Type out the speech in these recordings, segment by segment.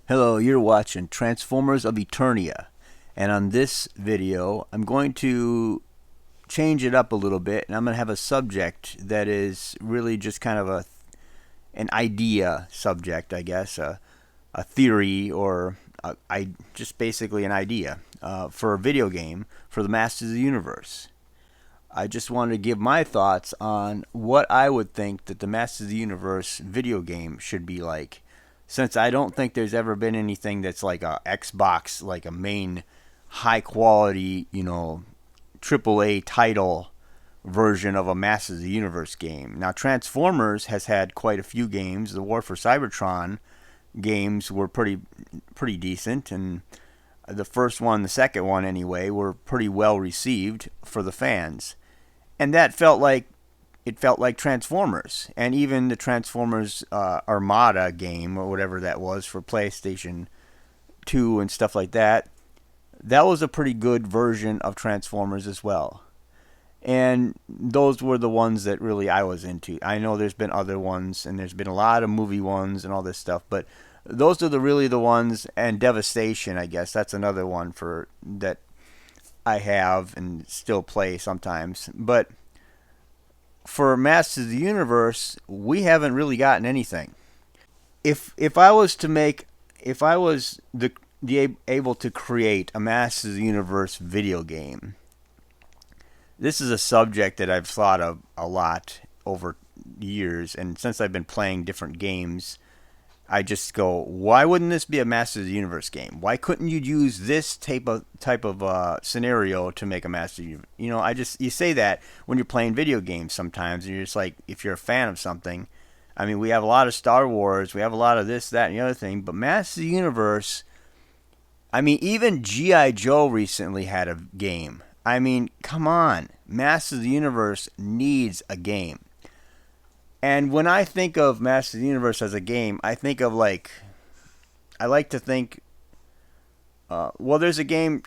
Hello, you're watching Transformers of Eternia, and on this video I'm going to change it up a little bit, and I'm going to have a subject that is really just kind of an idea subject, I guess, a theory, or just basically an idea for a video game for the Masters of the Universe. I just wanted to give my thoughts on what I would think that the Masters of the Universe video game should be like, since I don't think there's ever been anything that's like a Xbox, like a main high quality, AAA title version of a Masters of the Universe game. Now, Transformers has had quite a few games. The War for Cybertron games were pretty decent, and the first one, the second one anyway, were pretty well received for the fans. And that felt like Transformers, and even the Transformers Armada game or whatever that was for PlayStation 2 and stuff like that. That was a pretty good version of Transformers as well. And those were the ones that really I was into. I know there's been other ones, and there's been a lot of movie ones and all this stuff, but those are really the ones. And Devastation, I guess that's another one for that I have and still play sometimes. But for Masters of the Universe, we haven't really gotten anything. If I was to make, if I was able to create a Masters of the Universe video game, this is a subject that I've thought of a lot over years, and since I've been playing different games, I just go, why wouldn't this be a Masters of the Universe game? Why couldn't you use this type of scenario to make a Master of the Universe? You say that when you're playing video games sometimes, and you're just like, if you're a fan of something, I mean, we have a lot of Star Wars, we have a lot of this, that, and the other thing, but Masters of the Universe, I mean, even G.I. Joe recently had a game. I mean, come on, Masters of the Universe needs a game. And when I think of Masters of the Universe as a game, I think of I like to think, there's a game,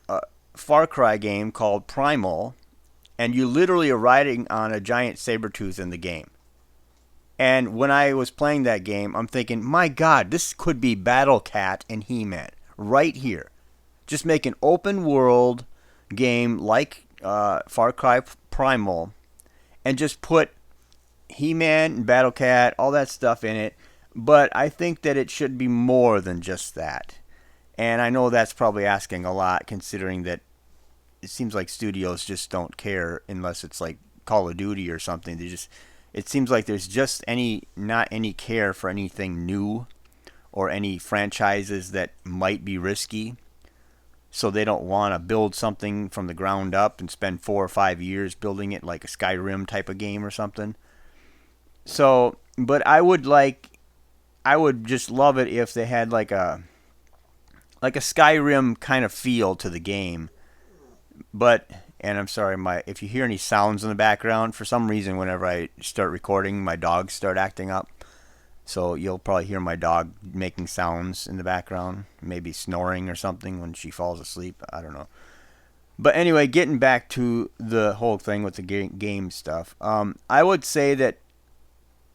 Far Cry game called Primal, and you literally are riding on a giant saber tooth in the game. And when I was playing that game, I'm thinking, my God, this could be Battle Cat and He-Man right here. Just make an open world game like Far Cry Primal, and just put He-Man and Battle Cat, all that stuff in it. But I think that it should be more than just that. And I know that's probably asking a lot, considering that it seems like studios just don't care unless it's like Call of Duty or something. It seems like there's just not any care for anything new or any franchises that might be risky. So they don't want to build something from the ground up and spend 4 or 5 years building it, like a Skyrim type of game or something. So, but I would just love it if they had like a Skyrim kind of feel to the game. But, and I'm sorry, if you hear any sounds in the background, for some reason, whenever I start recording, my dogs start acting up. So you'll probably hear my dog making sounds in the background, maybe snoring or something when she falls asleep. I don't know. But anyway, getting back to the whole thing with the game stuff, I would say that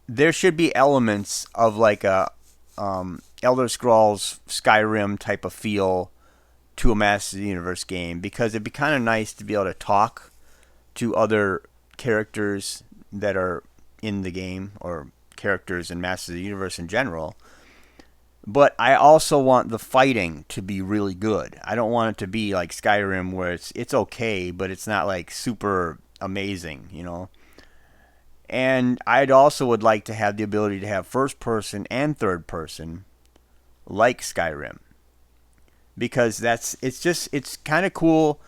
there should be elements of like a Elder Scrolls Skyrim type of feel to a Masters of the Universe game, because it'd be kind of nice to be able to talk to other characters that are in the game, or characters in Masters of the Universe in general. But I also want the fighting to be really good. I don't want it to be like Skyrim, where it's okay, but it's not like super amazing. And I'd also would like to have the ability to have first person and third person like Skyrim, because it's kind of cool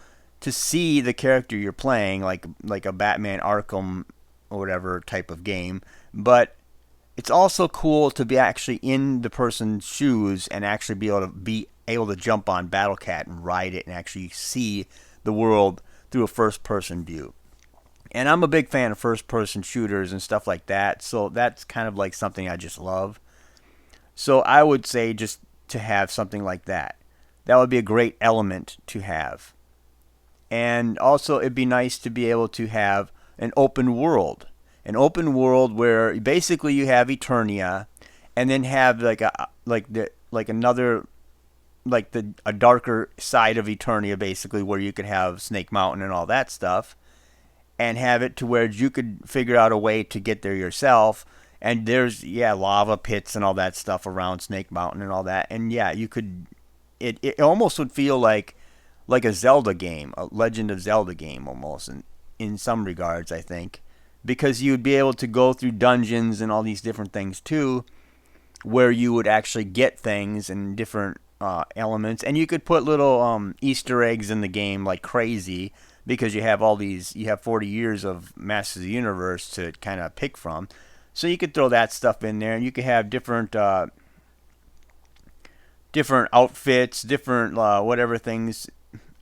to see the character you're playing, like a Batman Arkham or whatever type of game. But it's also cool to be actually in the person's shoes and actually be able to jump on Battle Cat and ride it and actually see the world through a first person view. And I'm a big fan of first person shooters and stuff like that, so that's kind of like something I just love. So I would say just to have something like that. That would be a great element to have. And also it'd be nice to be able to have an open world. An open world where basically you have Eternia, and then have like another like a darker side of Eternia, basically, where you could have Snake Mountain and all that stuff, and have it to where you could figure out a way to get there yourself. And there's lava pits and all that stuff around Snake Mountain and all that. And yeah, you could. It almost would feel like a Zelda game, a Legend of Zelda game almost in some regards, I think, because you'd be able to go through dungeons and all these different things too, where you would actually get things and different elements, and you could put little Easter eggs in the game like crazy, because you have 40 years of Masters of the Universe to kind of pick from. So you could throw that stuff in there, and you could have different outfits, different whatever things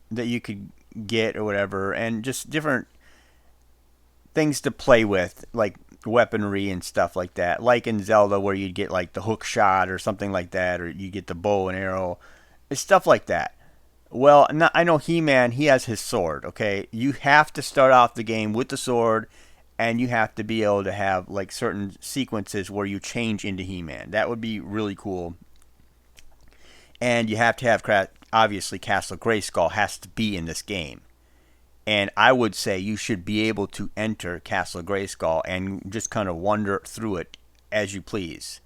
that you could get or whatever, and just different things to play with, like weaponry and stuff like that. Like in Zelda, where you'd get like the hook shot or something like that, or you get the bow and arrow, it's stuff like that. Well, I know He-Man, he has his sword, okay? You have to start off the game with the sword, and you have to be able to have like certain sequences where you change into He-Man. That would be really cool. And you have to have, obviously, Castle Grayskull has to be in this game. And I would say you should be able to enter Castle Grayskull and just kind of wander through it as you please.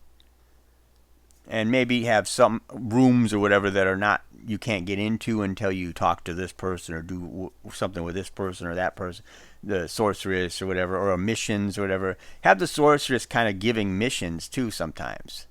And maybe have some rooms or whatever that are not, you can't get into until you talk to this person or do something with this person or that person, the sorceress or whatever, or missions or whatever. Have the sorceress kind of giving missions too sometimes.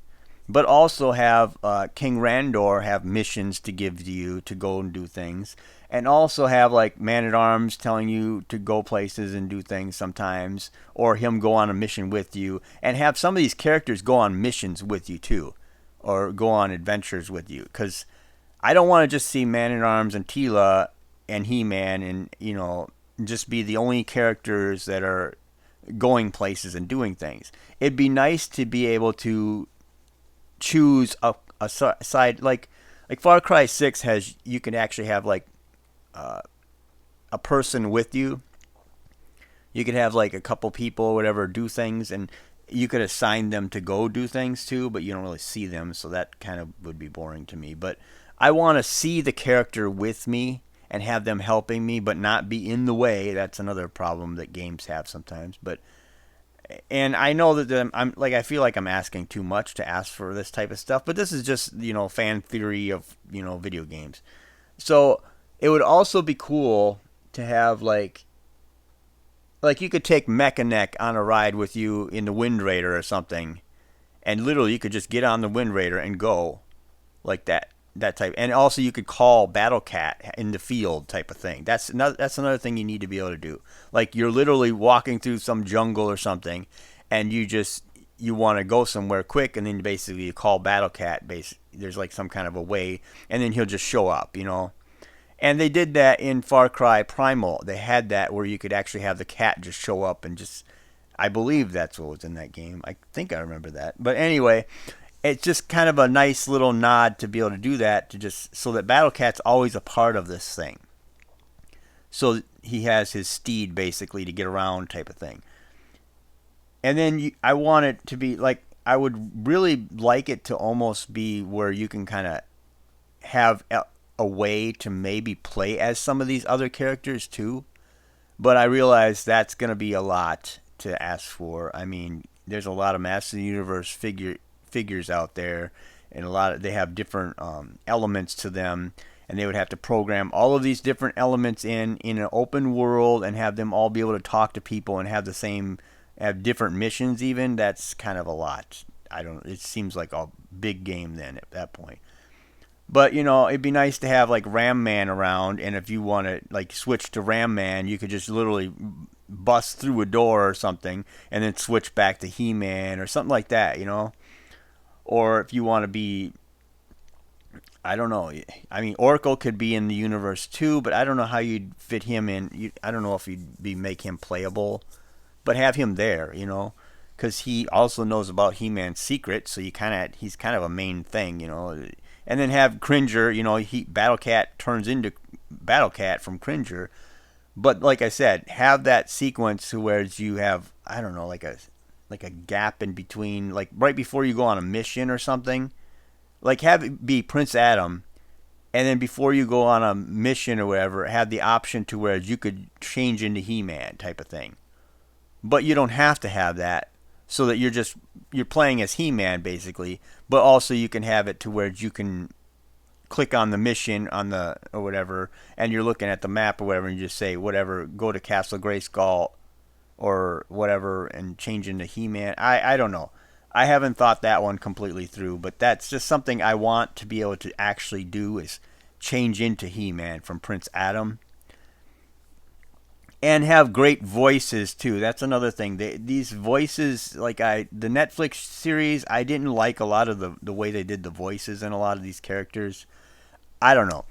But also have King Randor have missions to give to you to go and do things. And also have like Man-at-Arms telling you to go places and do things sometimes. Or him go on a mission with you. And have some of these characters go on missions with you too. Or go on adventures with you. Because I don't want to just see Man-at-Arms and Teela and He-Man and, just be the only characters that are going places and doing things. It'd be nice to be able to choose a side, like Far Cry 6 has, you can actually have like a person with you. You could have like a couple people or whatever do things, and you could assign them to go do things too, but you don't really see them, so that kind of would be boring to me. But I want to see the character with me and have them helping me, but not be in the way. That's another problem that games have sometimes. And I know that I feel like I'm asking too much to ask for this type of stuff, but this is just, fan theory of, video games. So it would also be cool to have like you could take Mechanic on a ride with you in the Wind Raider or something, and literally you could just get on the Wind Raider and go like that type. And also you could call Battle Cat in the field type of thing. That's another thing you need to be able to do. Like you're literally walking through some jungle or something, and you want to go somewhere quick, and then basically you call Battle Cat. There's like some kind of a way, and then he'll just show up, And they did that in Far Cry Primal. They had that where you could actually have the cat just show up and just, I believe that's what was in that game. I think I remember that. But anyway, it's just kind of a nice little nod to be able to do that, to just so that Battle Cat's always a part of this thing. So he has his steed basically to get around type of thing. And then I want it to be like, I would really like it to almost be where you can kind of have a way to maybe play as some of these other characters too. But I realize that's going to be a lot to ask for. I mean, there's a lot of Master of the Universe figures out there, and they have different elements to them, and they would have to program all of these different elements in an open world and have them all be able to talk to people and have different missions even. That's kind of a lot. It seems like a big game then at that point. But, it'd be nice to have, like, Ram Man around, and if you want to, like, switch to Ram Man, you could just literally bust through a door or something, and then switch back to He-Man or something like that, Or if you want to be, I don't know. I mean, Oracle could be in the universe too, but I don't know how you'd fit him in. I don't know if you'd make him playable, but have him there, because he also knows about He-Man's secret, so he's kind of a main thing, And then have Cringer, Battle Cat turns into Battle Cat from Cringer. But like I said, have that sequence where you have, I don't know, like a gap in between, like right before you go on a mission or something. Like have it be Prince Adam and then before you go on a mission or whatever, have the option to where you could change into He-Man type of thing. But you don't have to have that, so that you're playing as He-Man basically. But also you can have it to where you can click on the mission on the or whatever, and you're looking at the map or whatever, and you just say whatever, go to Castle Grayskull or whatever, and change into He-Man. I don't know. I haven't thought that one completely through, but that's just something I want to be able to actually do, is change into He-Man from Prince Adam. And have great voices too. That's another thing. These voices, like the Netflix series, I didn't like a lot of the way they did the voices in a lot of these characters. I don't know.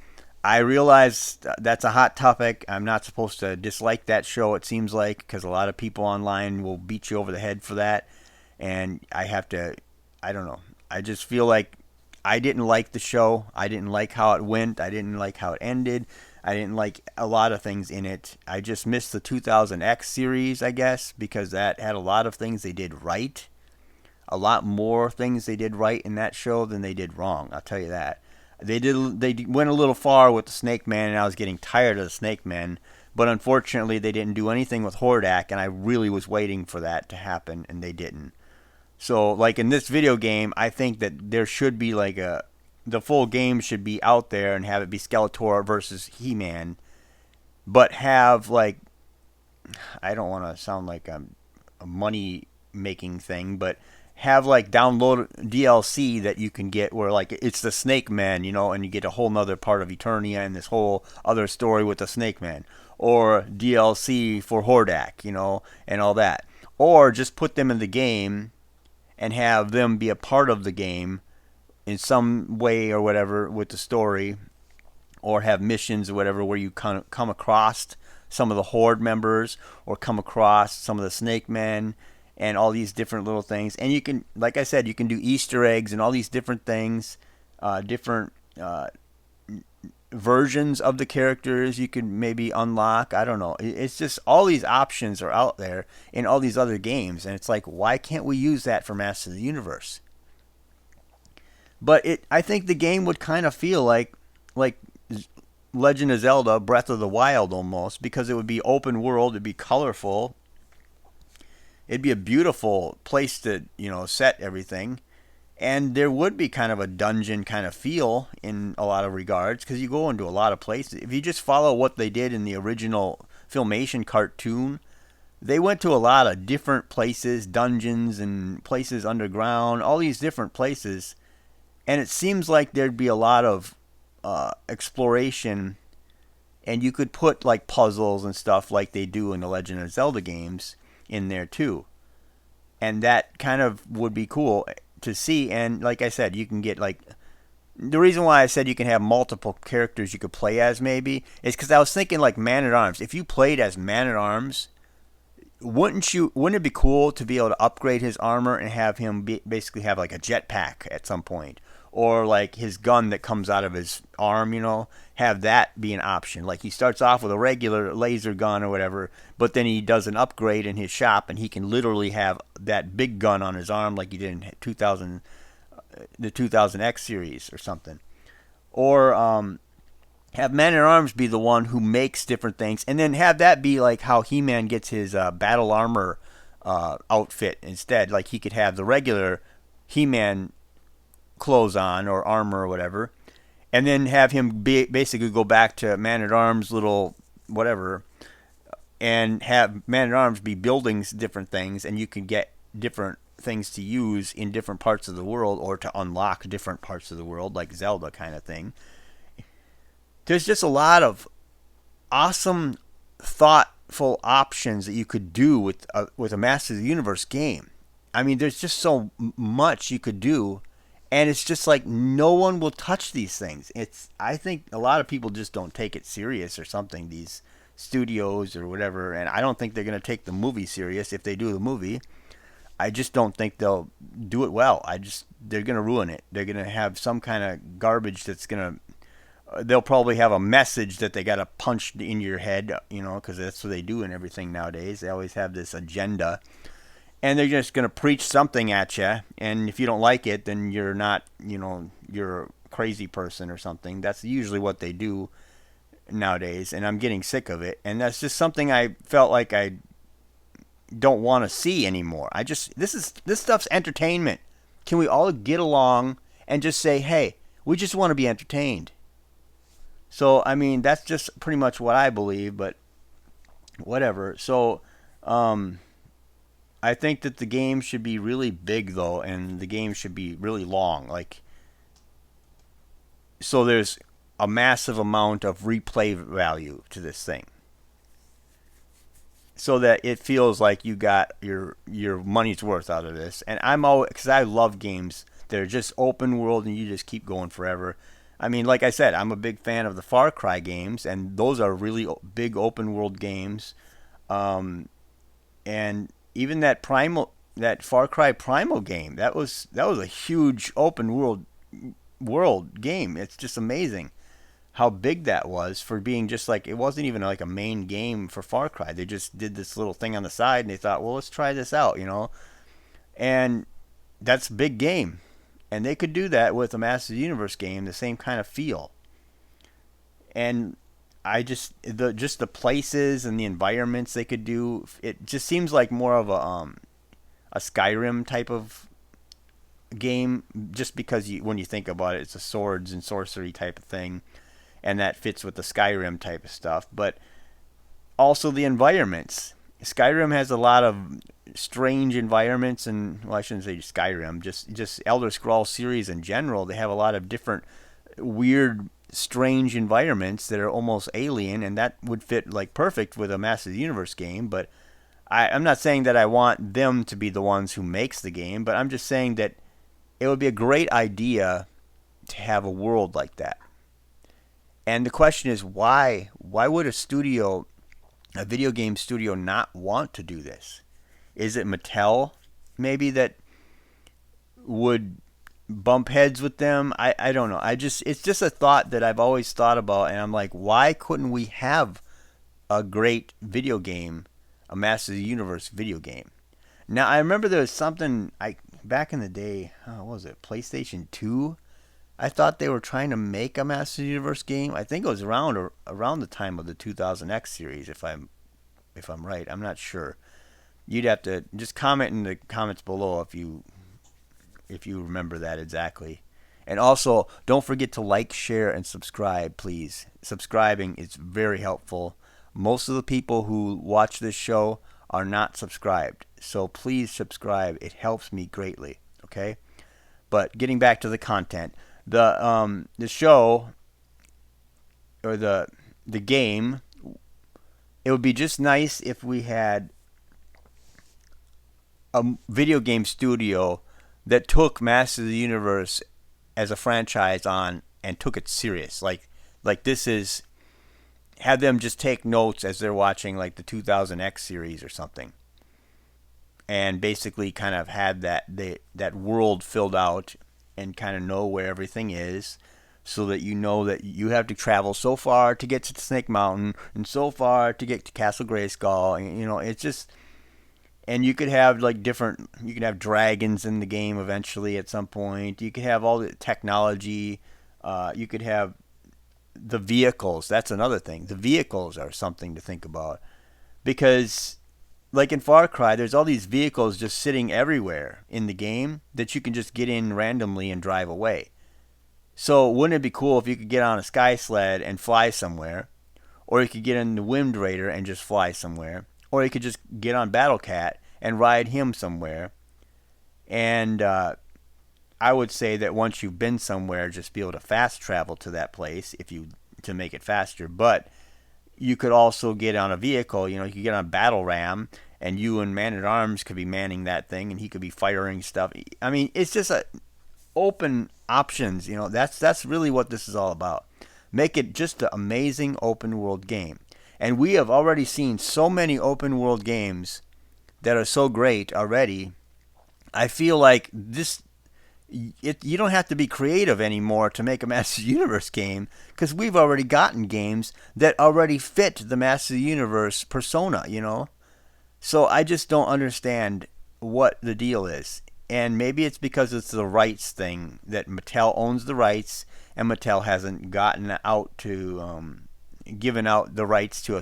I realize that's a hot topic. I'm not supposed to dislike that show, it seems like, because a lot of people online will beat you over the head for that. And I have to, I don't know. I just feel like I didn't like the show. I didn't like how it went. I didn't like how it ended. I didn't like a lot of things in it. I just missed the 2000X series, I guess, because that had a lot of things they did right. A lot more things they did right in that show than they did wrong, I'll tell you that. They went a little far with the Snake Man, and I was getting tired of the Snake Man. But unfortunately, they didn't do anything with Hordak, and I really was waiting for that to happen, and they didn't. So, like in this video game, I think that there should be like the full game should be out there and have it be Skeletor versus He-Man, but have like, I don't want to sound like a money making thing, but have like download DLC that you can get where like it's the Snake Man, and you get a whole nother part of Eternia and this whole other story with the Snake Man, or DLC for Hordak, and all that, or just put them in the game and have them be a part of the game in some way or whatever with the story, or have missions or whatever where you come across some of the Horde members, or come across some of the Snake Men, and all these different little things. And you can, like I said, you can do Easter eggs and all these different things, different versions of the characters you can maybe unlock. I don't know. It's just all these options are out there in all these other games, and it's like, why can't we use that for Masters of the Universe? But I think the game would kind of feel like Legend of Zelda Breath of the Wild almost, because it would be open world, it'd be colorful, it'd be a beautiful place to set everything, and there would be kind of a dungeon kind of feel in a lot of regards, because you go into a lot of places. If you just follow what they did in the original Filmation cartoon, they went to a lot of different places, dungeons and places underground, all these different places. And it seems like there'd be a lot of exploration, and you could put like puzzles and stuff like they do in the Legend of Zelda games in there too. And that kind of would be cool to see. And like I said, you can get like, the reason why I said you can have multiple characters you could play as maybe is because I was thinking like Man-at-Arms. If you played as Man-at-Arms, wouldn't it be cool to be able to upgrade his armor and have him basically have like a jetpack at some point? Or like his gun that comes out of his arm, have that be an option. Like he starts off with a regular laser gun or whatever, but then he does an upgrade in his shop, and he can literally have that big gun on his arm like he did in the 2000X series or something. Or have Man-at-Arms be the one who makes different things, and then have that be like how He-Man gets his battle armor outfit instead. Like he could have the regular He-Man clothes on, or armor or whatever, and then have him basically go back to Man-at-Arms little whatever, and have Man-at-Arms be building different things, and you can get different things to use in different parts of the world, or to unlock different parts of the world, like Zelda kind of thing. There's just a lot of awesome, thoughtful options that you could do with a Masters of the Universe game. I mean, there's just so much you could do. And it's just like no one will touch these things. I think a lot of people just don't take it serious or something, these studios or whatever. And I don't think they're going to take the movie serious if they do the movie. I just don't think they'll do it well. They're going to ruin it. They're going to have some kind of garbage that's going to, they'll probably have a message that they got to punch in your head, because that's what they do in everything nowadays. They always have this agenda. And they're just going to preach something at you, and if you don't like it, then you're not, you're crazy person or something. That's usually what they do nowadays, and I'm getting sick of it. And that's just something I felt like I don't want to see anymore. This stuff's entertainment. Can we all get along and just say, hey, we just want to be entertained? So I mean, that's just pretty much what I believe, but whatever. So I think that the game should be really big though, and the game should be really long. Like, so there's a massive amount of replay value to this thing, so that it feels like you got your money's worth out of this. And I'm always, because I love games that are just open world and you just keep going forever. I mean, like I said, I'm a big fan of the Far Cry games, and those are really big open world games. And even that Far Cry Primal game, that was a huge open world game. It's just amazing how big that was for being just like, it wasn't even like a main game for Far Cry. They just did this little thing on the side and they thought, well, let's try this out, And that's a big game. And they could do that with a Masters of the Universe game, the same kind of feel. And just the places and the environments they could do, it just seems like more of a Skyrim type of game, just because when you think about it, it's a swords and sorcery type of thing, and that fits with the Skyrim type of stuff. But also the environments. Skyrim has a lot of strange environments, and well, I shouldn't say Skyrim, just Elder Scrolls series in general. They have a lot of different weird, strange environments that are almost alien, and that would fit like perfect with a Masters of the Universe game. But I'm not saying that I want them to be the ones who makes the game, but I'm just saying that it would be a great idea to have a world like that. And the question is, why would a video game studio, not want to do this? Is it Mattel maybe that would bump heads with them? I don't know. It's just a thought that I've always thought about, and I'm like, why couldn't we have a great video game, a Masters of the Universe video game? Now I remember there was something back in the day, what was it, PlayStation 2? I thought they were trying to make a Masters of the Universe game. I think it was around the time of the 2000X series, if I'm right. I'm not sure. You'd have to just comment in the comments below if you remember that exactly. And also, don't forget to like, share, and subscribe, please. Subscribing is very helpful. Most of the people who watch this show are not subscribed, so please subscribe. It helps me greatly. Okay. But getting back to the content, the show, or the game, it would be just nice if we had a video game studio that took Masters of the Universe as a franchise on and took it serious. Like this is, have them just take notes as they're watching like the 2000X series or something, and basically kind of had that world filled out and kind of know where everything is, so that you know that you have to travel so far to get to Snake Mountain and so far to get to Castle Grayskull. And, it's just, and you could have like you could have dragons in the game eventually at some point. You could have all the technology. You could have the vehicles. That's another thing. The vehicles are something to think about, because like in Far Cry, there's all these vehicles just sitting everywhere in the game that you can just get in randomly and drive away. So wouldn't it be cool if you could get on a sky sled and fly somewhere, or you could get in the Wind Raider and just fly somewhere, or you could just get on Battle Cat and ride him somewhere. And I would say that once you've been somewhere, just be able to fast travel to that place to make it faster. But you could also get on a vehicle. You could get on a battle ram, and you and Man-at-Arms could be manning that thing, and he could be firing stuff. I mean, it's just open options. That's really what this is all about. Make it just an amazing open world game. And we have already seen so many open world games that are so great already. I feel like you don't have to be creative anymore to make a Masters of the Universe game, because we've already gotten games that already fit the Masters of the Universe persona, So I just don't understand what the deal is. And maybe it's because it's the rights thing, that Mattel owns the rights, and Mattel hasn't gotten out to given out the rights to a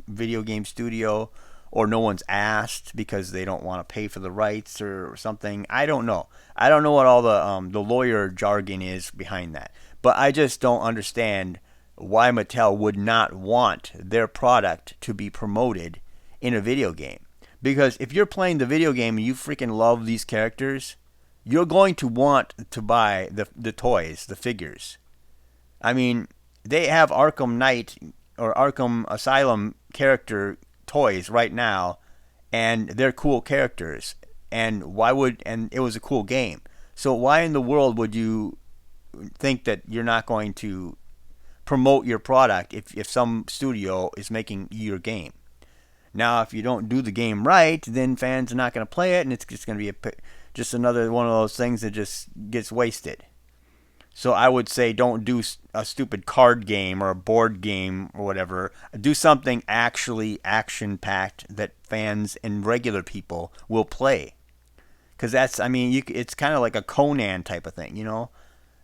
video game studio, or no one's asked because they don't want to pay for the rights or something. I don't know. I don't know what all the lawyer jargon is behind that. But I just don't understand why Mattel would not want their product to be promoted in a video game. Because if you're playing the video game and you freaking love these characters, you're going to want to buy the toys, the figures. I mean, they have Arkham Knight or Arkham Asylum character toys right now, and they're cool characters. And it was a cool game. So why in the world would you think that you're not going to promote your product if some studio is making your game? Now, if you don't do the game right, then fans are not going to play it, and it's just going to be just another one of those things that just gets wasted. So I would say don't do a stupid card game or a board game or whatever. Do something actually action-packed that fans and regular people will play. Because that's, I mean, it's kind of like a Conan type of thing, you know?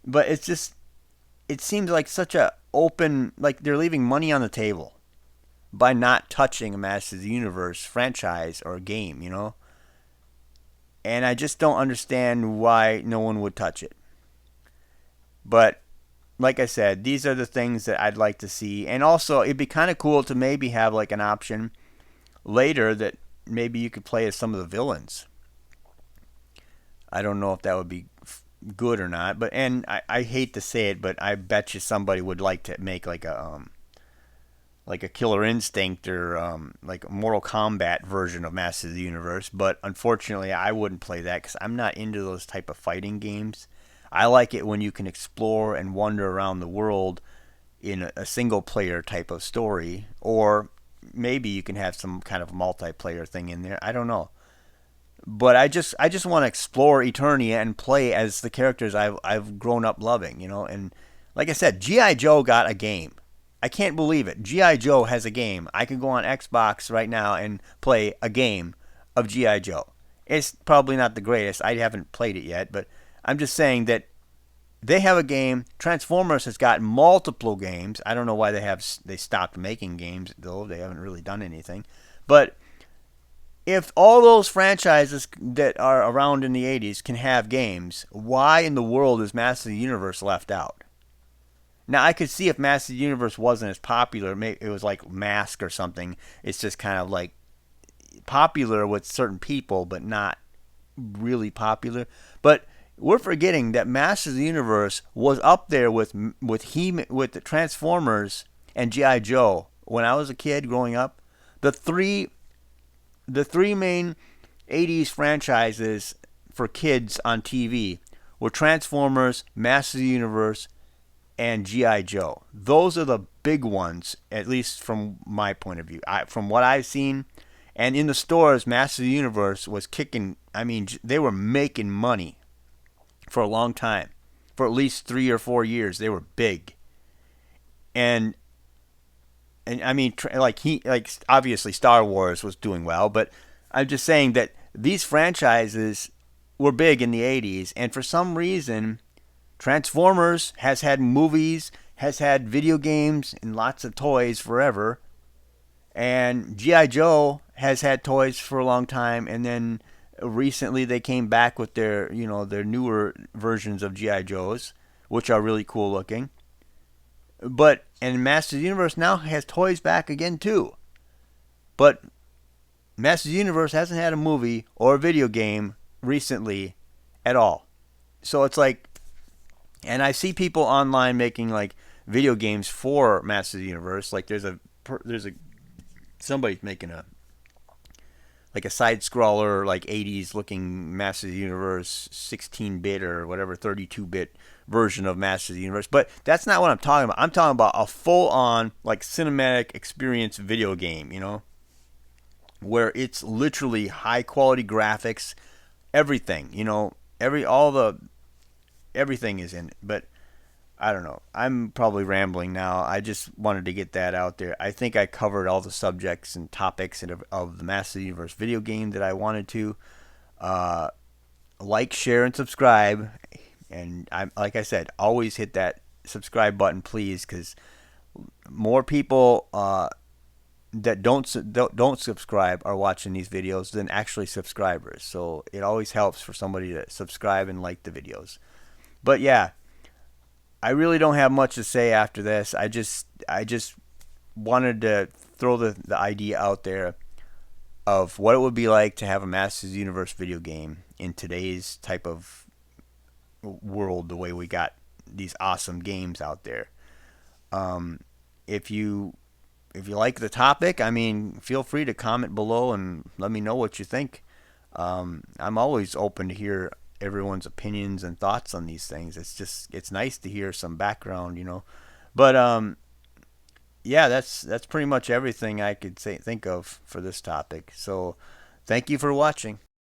But it's just, it seems like such a open, like they're leaving money on the table by not touching a Masters of the Universe franchise or game, you know? And I just don't understand why no one would touch it. But like I said, these are the things that I'd like to see. And also, it'd be kind of cool to maybe have like an option later that maybe you could play as some of the villains. I don't know if that would be good or not. But I hate to say it, but I bet you somebody would like to make like a Killer Instinct or like a Mortal Kombat version of Masters of the Universe. But unfortunately, I wouldn't play that because I'm not into those type of fighting games. I like it when you can explore and wander around the world in a single player type of story, or maybe you can have some kind of multiplayer thing in there. I don't know. But I just want to explore Eternia and play as the characters I've grown up loving, you know. And like I said, G.I. Joe got a game. I can't believe it. G.I. Joe has a game. I can go on Xbox right now and play a game of G.I. Joe. It's probably not the greatest. I haven't played it yet, but I'm just saying that they have a game. Transformers has got multiple games. I don't know why they stopped making games, though. They haven't really done anything. But if all those franchises that are around in the 80s can have games, why in the world is Masters of the Universe left out? Now, I could see if Masters of the Universe wasn't as popular, maybe it was like Mask or something. It's just kind of like popular with certain people, but not really popular. But we're forgetting that Masters of the Universe was up there with the Transformers and G.I. Joe when I was a kid growing up. The three main 80s franchises for kids on TV were Transformers, Masters of the Universe, and G.I. Joe. Those are the big ones, at least from my point of view. From what I've seen, and in the stores, Masters of the Universe was kicking. I mean, they were making money for a long time. For at least 3 or 4 years, they were big. And I mean, like obviously Star Wars was doing well, but I'm just saying that these franchises were big in the 80s, and for some reason, Transformers has had movies, has had video games, and lots of toys forever. And G.I. Joe has had toys for a long time, and then recently they came back with their newer versions of G.I. Joes, which are really cool looking. And Masters of the Universe now has toys back again too. But Masters of the Universe hasn't had a movie or a video game recently at all. So it's like, and I see people online making like video games for Masters of the Universe. Like there's somebody's making a side scroller, like 80s looking Masters of the Universe 16-bit or whatever 32-bit version of Masters of the Universe. But that's not what I'm talking about. I'm talking about a full-on like cinematic experience video game, you know, where it's literally high quality graphics, everything, you know, everything is in it. But I don't know. I'm probably rambling now. I just wanted to get that out there. I think I covered all the subjects and topics of the Masters of the Universe video game that I wanted to. Like, share, and subscribe. And like I said, always hit that subscribe button, please, because more people that don't subscribe are watching these videos than actually subscribers. So it always helps for somebody to subscribe and like the videos. But yeah, I really don't have much to say after this. I just wanted to throw the idea out there of what it would be like to have a Masters of the Universe video game in today's type of world, the way we got these awesome games out there. Um, if you like the topic, I mean, feel free to comment below and let me know what you think. I'm always open to hear everyone's opinions and thoughts on these things. It's nice to hear some background. But yeah, that's pretty much everything I could think of for this topic. So thank you for watching.